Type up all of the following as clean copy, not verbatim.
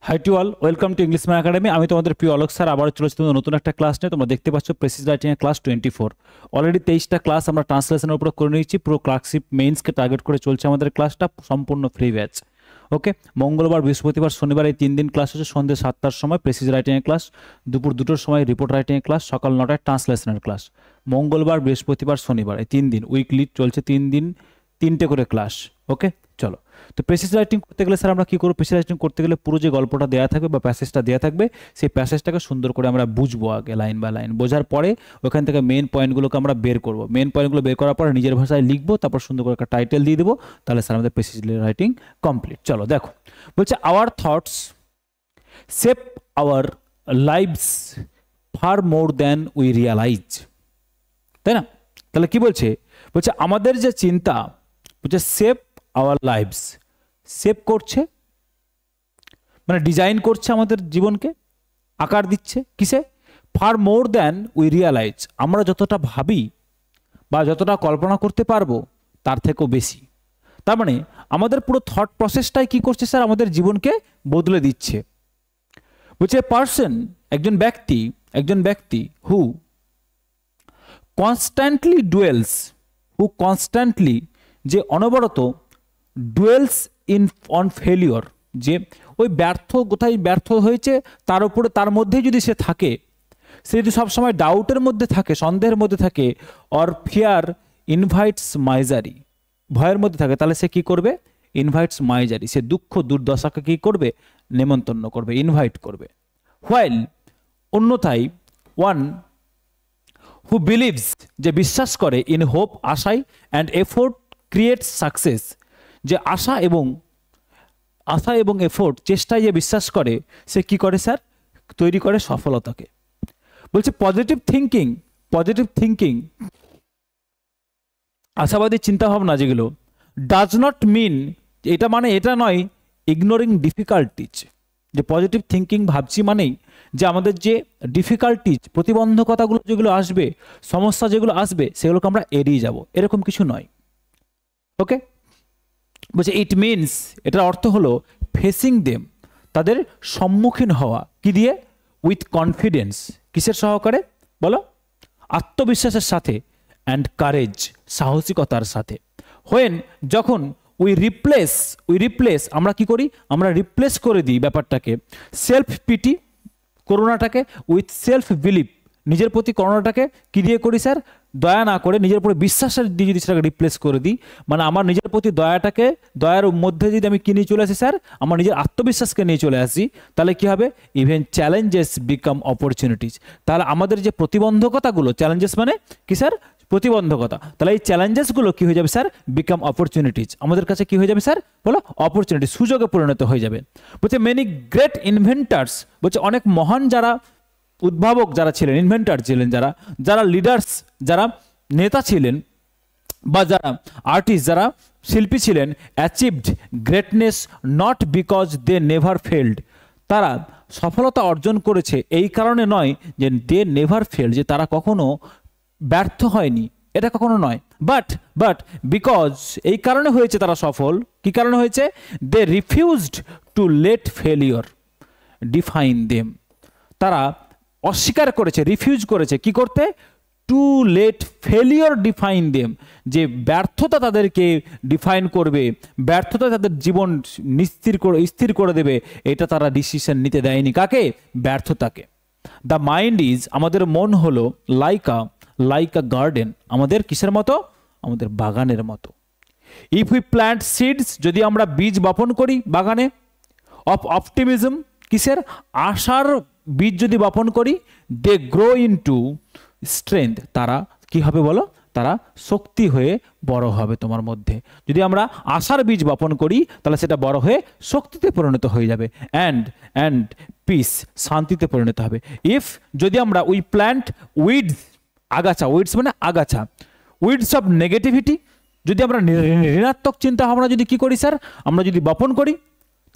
High to all, welcome to English man academy. আমি তোমাদের প্রিয় অলোক স্যার আবার চলেছি তোমাদের নতুন একটা ক্লাস নিয়ে। তোমরা দেখতে পাচ্ছ প্রেসিজ রাইটিং এর ক্লাস 24। অলরেডি 23টা ক্লাস আমরা ট্রান্সলেশনের উপর করে নিয়েছি। পুরো ক্লার্কশিপ মেইনসকে টার্গেট করে চলছে আমাদের ক্লাসটা, সম্পূর্ণ ফ্রি ব্যাচ। ওকে, মঙ্গলবার, বৃহস্পতিবার, শনিবার এই 3 দিন ক্লাস হচ্ছে। সন্ধ্যে 7টার সময় প্রেসিজ রাইটিং এর ক্লাস, দুপুর 2টোর সময় রিপোর্ট রাইটিং এর ক্লাস, সকাল 9টায় ট্রান্সলেশনের ক্লাস। মঙ্গলবার, বৃহস্পতিবার, শনিবার এই 3 দিন উইকলি চলছে, 3 দিন 3টে করে ক্লাস। ওকে, চলো। তো প্রেসিজ রাইটিং করতে গেলে স্যার আমরা কি করব? প্রেসিজ রাইটিং করতে গেলে পুরো যে গল্পটা দেওয়া থাকবে বা প্যাসেজটা দেওয়া থাকবে, সেই প্যাসেজটাকে সুন্দর করে আমরা বুঝবো আগে, লাইন বাই লাইন। বোঝার পরে ওখান থেকে মেন পয়েন্টগুলোকে আমরা বের করব। মেন পয়েন্টগুলো বের করার পরে নিজের ভাষায় লিখবো, তারপর সুন্দর করে একটা টাইটেল দিয়ে দেবো। তাহলে স্যার আমাদের প্রেসিজ রাইটিং কমপ্লিট। চলো দেখো, বলছে our thoughts shape our lives fur more than we realise. তাই না? তাহলে কি বলছে? বলছে আমাদের যে চিন্তা, বলছে শেপ আওয়ার লাইভস, শেপ করছে মানে ডিজাইন করছে আমাদের জীবনকে, আকার দিচ্ছে কিসে? Fur more than we realise, আমরা যতটা ভাবি বা যতটা কল্পনা করতে পারবো তার থেকেও বেশি। তার মানে আমাদের পুরো থট প্রসেসটাই কি করছে স্যার? আমাদের জীবনকে বদলে দিচ্ছে। বলছে পার্সন, একজন ব্যক্তি হু কনস্ট্যান্টলি ডুয়েলস, যে অনবরত ডুয়েলস ইন অন ফেলিওর, যে ওই কোথায় ব্যর্থ হয়েছে তার উপরে, তার মধ্যেই যদি সে থাকে, সে যদি সবসময় ডাউটের মধ্যে থাকে, সন্দেহের মধ্যে থাকে, অর ফিয়ার ইনভাইটস মাইজারি, ভয়ের মধ্যে থাকে, তাহলে সে কি করবে? ইনভাইটস মাইজারি, সে দুঃখ দুর্দশাকে কি করবে? নেমন্তন্ন করবে, ইনভাইট করবে। হোয়াইল, অন্যথায়, ওয়ান হু বিলিভস, যে বিশ্বাস করে, ইন হোপ, আশায়, অ্যান্ড এফোর্ট ক্রিয়েটস সাকসেস, যে আশা এবং এফোর্ট, চেষ্টায় যে বিশ্বাস করে, সে কি করে স্যার? তৈরি করে সফলতাকে। বলছে পজিটিভ থিঙ্কিং, আশাবাদী চিন্তাভাবনা যেগুলো, ডাজ নট মিন, এটা মানে এটা নয়, ইগনোরিং ডিফিকাল্টিজ, যে পজিটিভ থিঙ্কিং ভাবছি মানেই যে আমাদের যে ডিফিকাল্টিজ, প্রতিবন্ধকতাগুলো যেগুলো আসবে, সমস্যা যেগুলো আসবে, সেগুলোকে আমরা এড়িয়ে যাব, এরকম কিছু নয়। ওকে, বলছে ইট মিনস, এটার অর্থ হলো ফেসিং দেম, তাদের সম্মুখীন হওয়া, কি দিয়ে? উইথ কনফিডেন্স, কিসের সহকারে বলো? আত্মবিশ্বাসের সাথে, অ্যান্ড কারেজ, সাহসিকতার সাথে। হোয়েন, যখন উই রিপ্লেস, আমরা কি করি? আমরা রিপ্লেস করে দিই ব্যাপারটাকে, সেলফ পিটি, করুণাটাকে, উইথ সেলফ বিলিভ, নিজের প্রতি করুণাটাকে কি দিয়ে করি স্যার? দয়া না করে নিজের উপরে বিশ্বাসের দিয়ে যদি সেটাকে রিপ্লেস করে দিই, মানে আমার নিজের প্রতি দয়ার মধ্যে যদি আমি কি নিয়ে চলে আসি স্যার? আমার নিজের আত্মবিশ্বাসকে নিয়ে চলে আসি, তাহলে কি হবে? ইভেন চ্যালেঞ্জেস বিকাম অপরচুনিটিস, তাহলে আমাদের যে প্রতিবন্ধকতাগুলো, চ্যালেঞ্জেস মানে কি স্যার? প্রতিবন্ধকতা, তাহলে এই চ্যালেঞ্জেসগুলো কি হয়ে যাবে স্যার? বিকাম অপরচুনিটিজ, আমাদের কাছে কি হয়ে যাবে স্যার? বলো, অপরচুনিটি, সুযোগে পরিণত হয়ে যাবে। বলছে মেনি গ্রেট ইনভেন্টার্স, বলছে অনেক মহান যারা উদ্ভাবক যারা ছিলেন, ইনভেন্টার ছিলেন, যারা লিডার্স, যারা নেতা ছিলেন, বা যারা আর্টিস্ট, যারা শিল্পী ছিলেন, achieved greatness not because they never failed, তারা সফলতা অর্জন করেছে এই কারণে নয় যে দে নেভার ফেল্ড, যে তারা কখনো ব্যর্থ হয়নি, এটা কখনো নয়, বাট বিকজ, এই কারণে হয়েছে তারা সফল। কি কারণে হয়েছে? They refused to let failure define them, তারা অস্বীকার করেছে, রিফিউজ করেছে কি করতে? To let failure define them, যে ব্যর্থতা তাদেরকে ডিফাইন করবে, ব্যর্থতা তাদের জীবন স্থির করে দেবে, এটা তারা ডিসিশন নিতে দেয়নি। কাকে? ব্যর্থতাকে। দ্য মাইন্ড ইজ, আমাদের মন হলো লাইক আ গার্ডেন, আমাদের কিসের মতো? আমাদের বাগানের মতো। ইফ উই প্ল্যান্ট সিডস, যদি আমরা বীজ বপন করি বাগানে, অফ অপটিমিজম, কিসের? আশার বীজ যদি বপন করি, দে গ্রো ইনটু স্ট্রেংথ, তারা কি হবে বলো? তারা শক্তি হয়ে বড় হবে তোমার মধ্যে। যদি আমরা আশার বীজ বপন করি, তাহলে সেটা বড় হয়ে শক্তিতে পরিণত হয়ে যাবে, অ্যান্ড পিস, শান্তিতে পরিণত হবে। ইফ, যদি আমরা উই প্ল্যান্ট উইডস, আগাছা, উইডস মানে আগাছা, উইডস অফ নেগেটিভিটি, যদি আমরা ঋণাত্মক চিন্তা ভাবনা যদি কি করি স্যার? আমরা যদি বপন করি,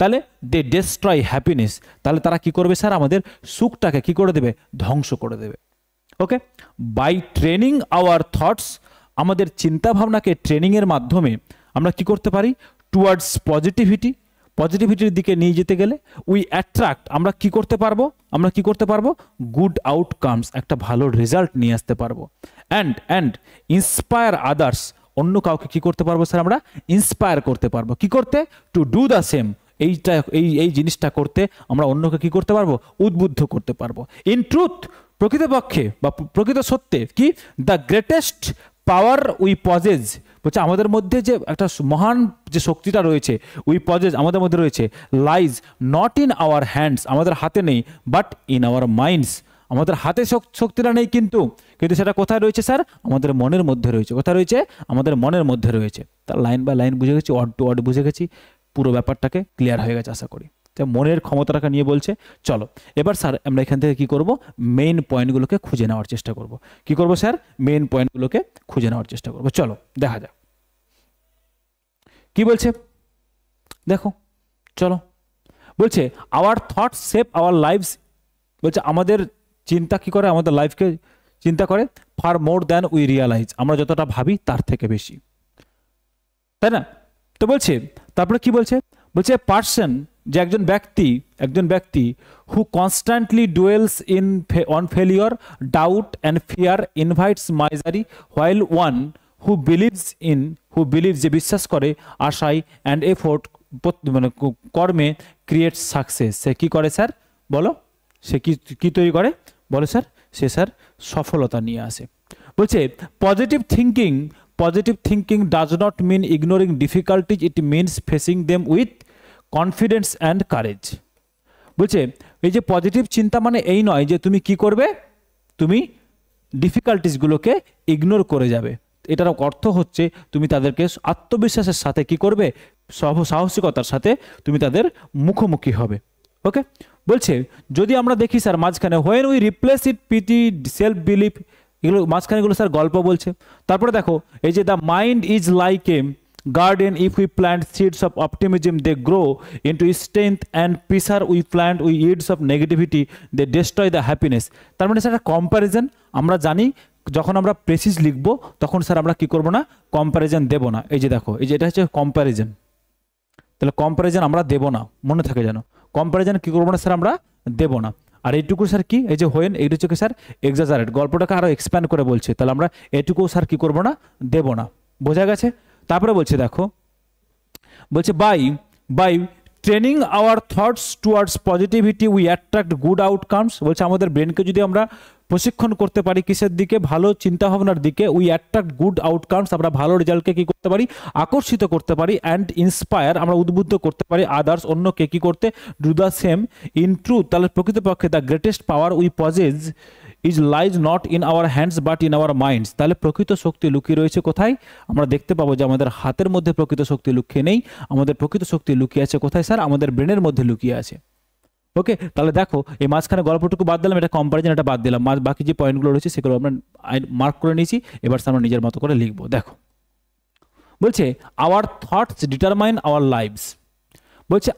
তাহলে দে ডেস্ট্রয় হ্যাপিনেস, তাহলে তারা কি করবে স্যার? আমাদের সুখটাকে কি করে দেবে? ধ্বংস করে দেবে। ওকে, বাই ট্রেনিং আওয়ার থটস, আমাদের চিন্তা ভাবনাকে ট্রেনিংয়ের মাধ্যমে আমরা কি করতে পারি? টুয়ার্ডস পজিটিভিটি, পজিটিভিটির দিকে নিয়ে যেতে গেলে উই অ্যাট্রাক্ট, আমরা কি করতে পারবো, গুড আউটকামস, একটা ভালো রেজাল্ট নিয়ে আসতে পারবো। অ্যান্ড ইন্সপায়ার আদার্স, অন্য কাউকে কি করতে পারবো স্যার, আমরা ইন্সপায়ার করতে পারবো। কি করতে? টু ডু দ্য সেম, এই জিনিসটা করতে আমরা অন্যকে কি করতে পারবো, উদ্বুদ্ধ করতে পারবো। ইন ট্রুথ, প্রকৃতপক্ষে বা প্রকৃত সত্যে কি, the greatest power we possess, বলছে আমাদের মধ্যে যে একটা মহান যে শক্তিটা রয়েছে, উই পজেস আমাদের মধ্যে রয়েছে, lies not in our hands, আমাদের হাতে নেই, বাট ইন আওয়ার মাইন্ডস, আমাদের হাতে শক্তিটা নেই, কিন্তু সেটা কোথায় রয়েছে স্যার, আমাদের মনের মধ্যে রয়েছে। কোথায় রয়েছে? আমাদের মনের মধ্যে রয়েছে। তার লাইন বাই লাইন বুঝে গেছি, ওয়ার্ড টু ওয়ার্ড বুঝে গেছি, পুরো ব্যাপারটাকে ক্লিয়ার হয়ে গেছে আশা করি। মনের ক্ষমতাটাকে নিয়ে বলছে। চলো এবার স্যার আমরা এখান থেকে কি করব, মেইন পয়েন্টগুলোকে খুঁজে নেওয়ার চেষ্টা করব। কি করব স্যার? মেইন পয়েন্টগুলোকে খুঁজে নেওয়ার চেষ্টা করব। চলো দেখা যাক কি বলছে, দেখো চলো। বলছে our thoughts shape our lives, বলছে আমাদের চিন্তা কি করে, আমাদের লাইফকে চিন্তা করে, fur more than we realise, আমরা যতটা ভাবি তার থেকে বেশি, তাই না? তো বলছে তারপরে কি বলছে, বলছে পার্সন, যে একজন ব্যক্তি who constantly dwells on failure, doubt and fear, invites misery, while one who believes, যে বিশ্বাস করে, আশায় অ্যান্ড এফোর্ট, মানে কর্মে, ক্রিয়েটস সাকসেস, সে কি করে স্যার বলো, সে কি তৈরি করে বলো স্যার, সে স্যার সফলতা নিয়ে আসে। বলছে positive thinking does not mean ignoring difficulties, it means facing them with confidence and courage. বলছে এই যে পজিটিভ চিন্তা মানে এই নয় যে তুমি কি করবে, তুমি ডিফিকাল্টিসগুলোকে ইগনোর করে যাবে। এটার অর্থ হচ্ছে তুমি তাদেরকে আত্মবিশ্বাসের সাথে কি করবে, সাহসিকতার সাথে তুমি তাদের মুখোমুখি হবে। ওকে, বলছে যদি আমরা দেখি স্যার মাঝখানে, when we replace it pity self belief, এগুলো মাঝখানেগুলো স্যার গল্প বলছে। তারপরে দেখো এই যে the mind is like a garden, if we plant seeds of optimism they grow into strength, and pressure we plant we seeds of negativity they destroy the happiness। তার মানে স্যার কম্প্যারিজন, আমরা জানি যখন আমরা প্রেসিস লিখবো তখন sir আমরা কি করব না, কম্প্যারিজন দেব না। এই যে দেখো, এই যে এটা হচ্ছে কম্প্যারিজন, তাহলে কম্প্যারিজন আমরা দেব না, মনে থাকে যেন, কম্প্যারিজন কি করবো না স্যার, আমরা দেব না। আর এইটুকু স্যার কি, এই যে হোয়েন, এইটা হচ্ছে কি স্যার এক্সাজারেট, গল্পটাকে আরো এক্সপ্যান্ড করে বলছে, তাহলে আমরা এটুকু স্যার কি করবো না, দেব না। বোঝা গেছে? তারপরে বলছে দেখো, বলছে by training our thoughts towards positivity we attract good outcomes. বলছে আমাদের ব্রেনকে যদি আমরা প্রশিক্ষণ করতে পারি কিসের দিকে, ভালো চিন্তা ভাবনার দিকে, উই অ্যাট্রাক্ট গুড আউটকামস, আমরা ভালো রেজাল্টকে কি করতে পারি, আকর্ষিত করতে পারি। অ্যান্ড ইন্সপায়ার, আমরা উদ্বুদ্ধ করতে পারি আদার্স, অন্যকে কি করতে, do the same. In truth, তাহলে প্রকৃতপক্ষে the greatest power we possess is lies not in our hands but in our minds. তাহলে প্রকৃত শক্তি লুকিয়ে রয়েছে কোথায়, আমরা দেখতে পাবো যে আমাদের হাতের মধ্যে প্রকৃত শক্তি লুকিয়ে নেই, আমাদের প্রকৃত শক্তি লুকিয়ে আছে কোথায় স্যার, আমাদের ব্রেনের মধ্যে লুকিয়ে আছে। ওকে, তাহলে দেখো এই মাঝখানে গল্পটুকু বাদ দিলাম, এটা কম্পারিজন, এটা বাদ দিলাম, বাকি যে পয়েন্টগুলো রয়েছে সেগুলো আমরা মার্ক করে নিয়েছি। এবার আমরা নিজের মতো করে লিখবো। দেখো বলছে our thoughts determine our lives. বলছে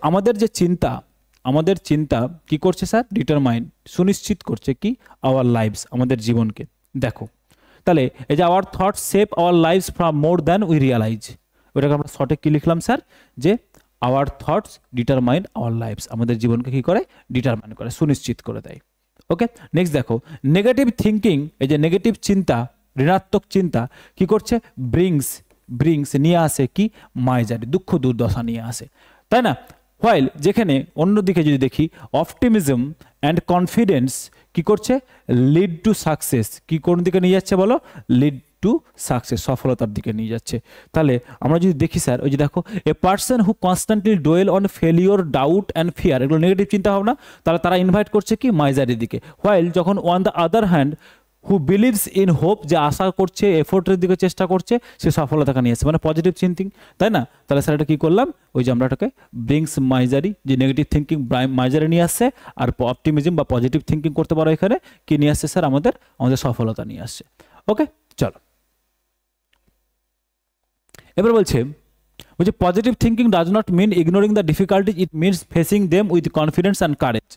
আমাদের চিন্তা কি করছে স্যার, ডিটারমাইন, সুনিশ্চিত করছে কি, আওয়ার লাইভস, আমাদের জীবনকে। দেখো তাহলে এই যে our thoughts shape our lives from more than we realise, ওটাকে আমরা শর্টে কি লিখলাম স্যার, যে our thoughts determine our lives, আমাদের জীবনকে কি করে, ডিটারমাইন করে, সুনিশ্চিত করে দেয়। ওকে, নেক্সট দেখো নেগেটিভ থিঙ্কিং, এই যে নেগেটিভ চিন্তা, ঋণাত্মক চিন্তা কি করছে, ব্রিংস নিয়ে আসে কি, মাইজারি, দুঃখ দুর্দশা নিয়ে আসে, তাই না? হোয়াইল, যেখানে অন্যদিকে যদি দেখি অপটিমিজম অ্যান্ড কনফিডেন্স কি করছে, লিড টু সাকসেস, কি কোন দিকে নিয়ে যাচ্ছে বলো, লিড টু সাকসেস, সফলতার দিকে নিয়ে যাচ্ছে। তাহলে আমরা যদি দেখি স্যার, ওই যে দেখো a person who constantly ডোয়েল on failure, doubt and fear, এগুলো নেগেটিভ চিন্তা ভাবনা, তাহলে তারা ইনভাইট করছে কি, মাইজারির দিকে। হোয়াইল যখন on the other hand who believes in hope, যে আশা করছে, এফোর্টের দিকে চেষ্টা করছে, সে সফলতাকে নিয়ে আসছে, মানে পজিটিভ থিঙ্কিং, তাই না? তাহলে স্যার এটা কি করলাম, ওই যে আমরা এটাকে ব্রিংস মাইজারি, যে নেগেটিভ থিঙ্কিং মাইজারি নিয়ে আসছে, আর অপটিমিজম বা পজিটিভ থিঙ্কিং করতে পারো এখানে কি নিয়ে আসছে স্যার, আমাদের সফলতা নিয়ে আসছে। ওকে, চলো এবার বলছে positive thinking does not mean ignoring the difficulties, it means facing them with confidence and courage.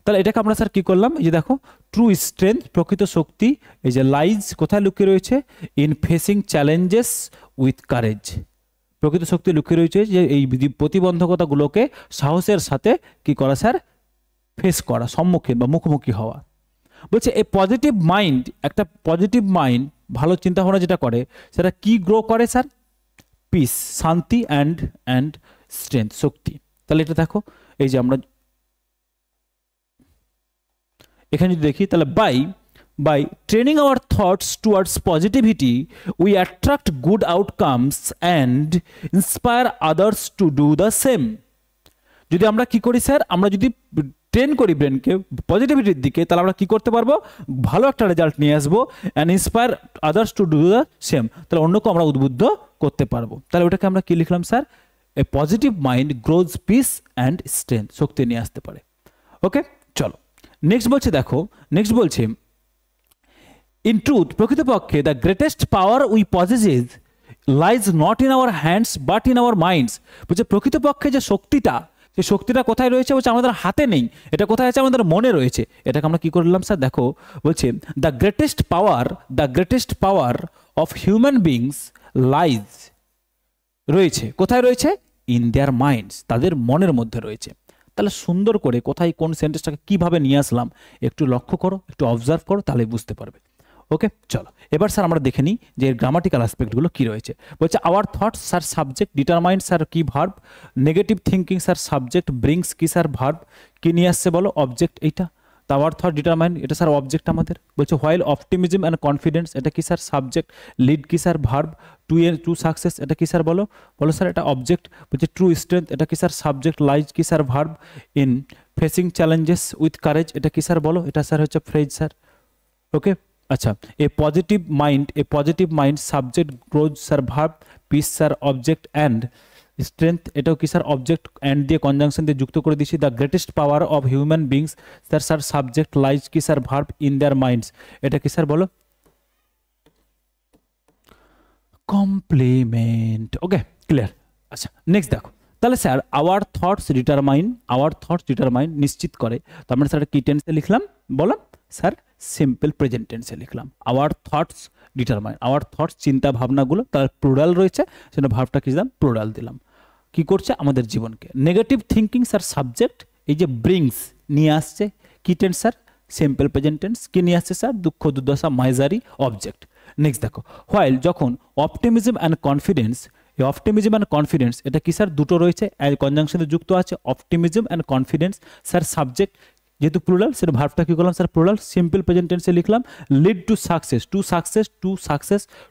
তাহলে এটাকে আমরা স্যার কি করলাম, এই যে দেখো ট্রু স্ট্রেংথ, প্রকৃত শক্তি, এই যে লাইজ কোথায় লুকিয়ে রয়েছে, in facing challenges with courage, প্রকৃত শক্তি লুকিয়ে রয়েছে যে এই প্রতিবন্ধকতাগুলোকে সাহসের সাথে কি করা স্যার, ফেস করা, সম্মুখীন বা মুখোমুখি হওয়া। বলছে এই পজিটিভ মাইন্ড, একটা পজিটিভ মাইন্ড ভালো চিন্তা ভাবনা যেটা করে সেটা কি গ্রো করে স্যার, পিস, শান্তি অ্যান্ড স্ট্রেংথ, শক্তি। তাহলে এটা দেখো, এই যে আমরা এখানে যদি দেখি তাহলে by training our thoughts towards positivity we attract good outcomes and inspire others to do the same। যদি আমরা কি করি স্যার, আমরা যদি ট্রেন করি ব্রেনকে পজিটিভিটির দিকে, তাহলে আমরা কি করতে পারবো, ভালো একটা রেজাল্ট নিয়ে আসবো, and inspire others to do the same, তাহলে অন্যকে আমরা উদ্বুদ্ধ করতে পারবো। তাহলে ওটাকে আমরা কি লিখলাম sir, a positive mind grows peace and strength, শক্তি নিয়ে আসতে পারে। ওকে, চলো নেক্সট বলছে, দেখো নেক্সট বলছে ইন ট্রুথ, প্রকৃতপক্ষে the greatest power we possesses lies not in our hands but in our minds. বলছে প্রকৃতপক্ষে যে শক্তিটা, সেই শক্তিটা কোথায় রয়েছে, বলছে আমাদের হাতে নেই, এটা কোথায় আছে, আমাদের মনে রয়েছে। এটাকে আমরা কি করলাম স্যার, দেখো বলছে the greatest power of human beings lies, রয়েছে কোথায় রয়েছে, ইন দেয়ার মাইন্ডস, তাদের মনের মধ্যে রয়েছে। তাহলে সুন্দর করে কোথায় কোন সেন্টেন্সটাকে কিভাবে নিয়ে আসলাম একটু লক্ষ্য করো, একটু অবজার্ভ করো, তাহলে বুঝতে পারবে। ওকে, চলো এবার স্যার আমরা দেখে নিই যে এর গ্রামাটিক্যাল অ্যাসপেক্টগুলো কি রয়েছে। বলছে our thoughts sir subject, determined sir কি verb, negative thinking sir subject, brings কি স্যার ভার্ব, কি নিয়ে আসছে বলো, অবজেক্ট এইটা। তো আওয়ার থট ডিটারমাইন্ড এটা স্যার অবজেক্ট আমাদের। বলছে হোয়াইল অপটিমিজম অ্যান্ড কনফিডেন্স এটা কি স্যার সাবজেক্ট, লিড কি স্যার ভার্ব, টু সাকসেস এটা কি স্যার বলো স্যার এটা অবজেক্ট। বলছে ট্রু স্ট্রেংথ এটা কি স্যার সাবজেক্ট, লাইজ কি sir verb, in facing challenges with courage এটা কি স্যার বলো, এটা স্যার হচ্ছে ফ্রেজ স্যার। ওকে, আচ্ছা a positive mind subject, grows sir verb, peace sir object and strength এটাও কি স্যার অবজেক্ট, অ্যান্ড দিয়ে কনজাংশন দিয়ে যুক্ত করে দিচ্ছি। The greatest power of human beings sir subject, lies কি sir verb, in their minds এটা কি স্যার বলো কমপ্লিমেন্ট। Okay, clear. আচ্ছা নেক্সট দেখো, তাহলে স্যার আওয়ার থটস ডিটারমাইন নিশ্চিত করে, তো আমরা স্যার কি টেন্সে লিখলাম বলো স্যার, সিম্পল প্রেজেন্ট টেন্সে লিখলাম। Hour thoughts determine, hour thoughts চিন্তা ভাবনাগুলো, তার প্লুরাল রয়েছে সেটা ভার্বটা কি দিলাম, প্লুরাল দিলাম, কি করছে আমাদের জীবনকে। নেগেটিভ থিঙ্কিং স্যার সাবজেক্ট, এই যে ব্রিংস নিয়ে আসছে কি tense sir, simple present tense, কি নিয়ে আসছে স্যার, দুঃখ দুর্দশা মাইজারি, অবজেক্ট। নেক্সট দেখো হোয়াইল যখন অপটিমিজম অ্যান্ড কনফিডেন্স, এই অপটিমিজম অ্যান্ড কনফিডেন্স এটা কি স্যার দুটো রয়েছে, কনজাংশনে যুক্ত আছে, optimism and confidence sir subject, যেহেতু প্লুরাল সেটা ভার্বটা কি করলাম স্যার প্লুরাল, সিম্পল প্রেজেন্ট টেন্সে লিখলাম। Lead to success,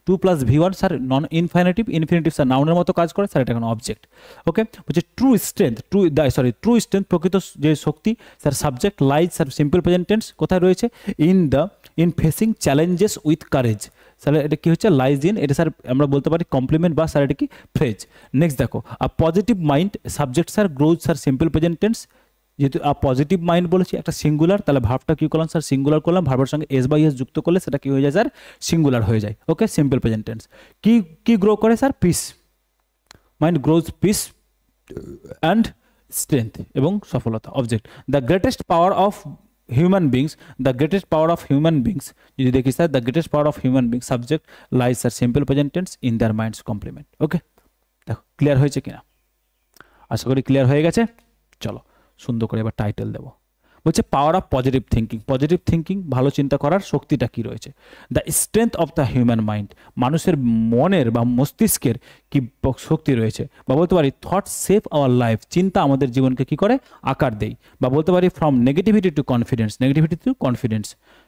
to plus V1 sir non infinitive sir নাউনের মতো কাজ করে স্যার, এটা কোনো অবজেক্ট। ওকে, বলছে ট্রু স্ট্রেংথ প্রকৃত যে শক্তি sir subject, lies sir simple present tense কোথায় রয়েছে, in facing challenges with courage, sir এটা কি হচ্ছে লাইজ ইন, এটা স্যার আমরা বলতে পারি কমপ্লিমেন্ট বা স্যার এটা কি ফ্রেজ। নেক্সট দেখো positive mind subject sir, grows sir simple present tense, যেহেতু পজিটিভ মাইন্ড বলেছি একটা সিঙ্গুলার, তাহলে ভার্বটা কি করলাম স্যার সিঙ্গুলার করলাম, ভার্বের সঙ্গে S/S যুক্ত করলে সেটা কি হয়ে যায় স্যার সিঙ্গুলার হয়ে যায়। Okay, simple present tense. কি গ্রো করে sir, peace, mind grows peace and strength এবং সফলতা, object. The greatest power of human beings, যদি দেখি sir the greatest power of human beings subject, lies sir simple present tense, in their minds complement. Okay, দেখো clear হয়েছে কিনা, আশা করি clear হয়ে গেছে। চলো সুন্দর করে এবার টাইটেল দেবো। বলছে পাওয়ার অফ পজিটিভ থিঙ্কিং, ভালো চিন্তা করার শক্তিটা কি রয়েছে। The strength of the human mind, মানুষের মনের বা মস্তিষ্কের কি শক্তি রয়েছে, বা বলতে পারি থট সেভ আওয়ার লাইফ, চিন্তা আমাদের জীবনকে কি করে আকার দেয়, বা বলতে পারি ফ্রম নেগেটিভিটি টু কনফিডেন্স,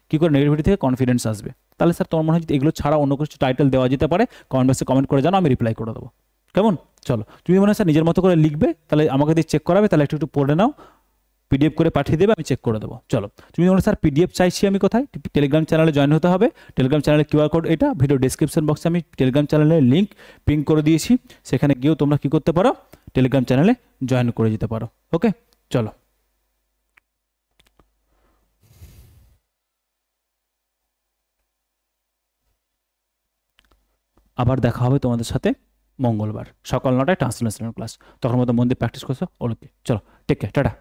কি করে নেগেটিভিটি থেকে কনফিডেন্স আসবে। তাহলে স্যার তোমার মনে হয় এগুলো ছাড়া অন্য কিছু টাইটেল দেওয়া যেতে পারে, কমেন্ট বক্সে কমেন্ট করে জানো, আমি রিপ্লাই করে দেবো। কেমন, চলো তুমি মনে হয় স্যার নিজের মতো করে লিখবে, তাহলে আমাকে দিয়ে চেক করাবে, তাহলে একটু পড়ে নাও, PDF করে পাঠিয়ে দেবে, আমি চেক করে দেবো। চলো তুমি মনে স্যার PDF চাইছি আমি কোথায়, টেলিগ্রাম চ্যানেলে জয়েন হতে হবে। টেলিগ্রাম চ্যানেলের QR কোড এটা, ভিডিও ডেসক্রিপশন বক্সে আমি টেলিগ্রাম চ্যানেলের লিঙ্ক পিং করে দিয়েছি, সেখানে গিয়েও তোমরা কি করতে পারো, টেলিগ্রাম চ্যানেলে জয়েন করে যেতে পারো। ওকে, চলো আবার দেখা হবে তোমাদের সাথে মঙ্গলবার সকাল 9টায় ট্রান্সলেশন ক্লাস, তখন মতো মন দিয়ে প্র্যাকটিস করছো। ওকে চলো, টেক কেয়ার, টাটা।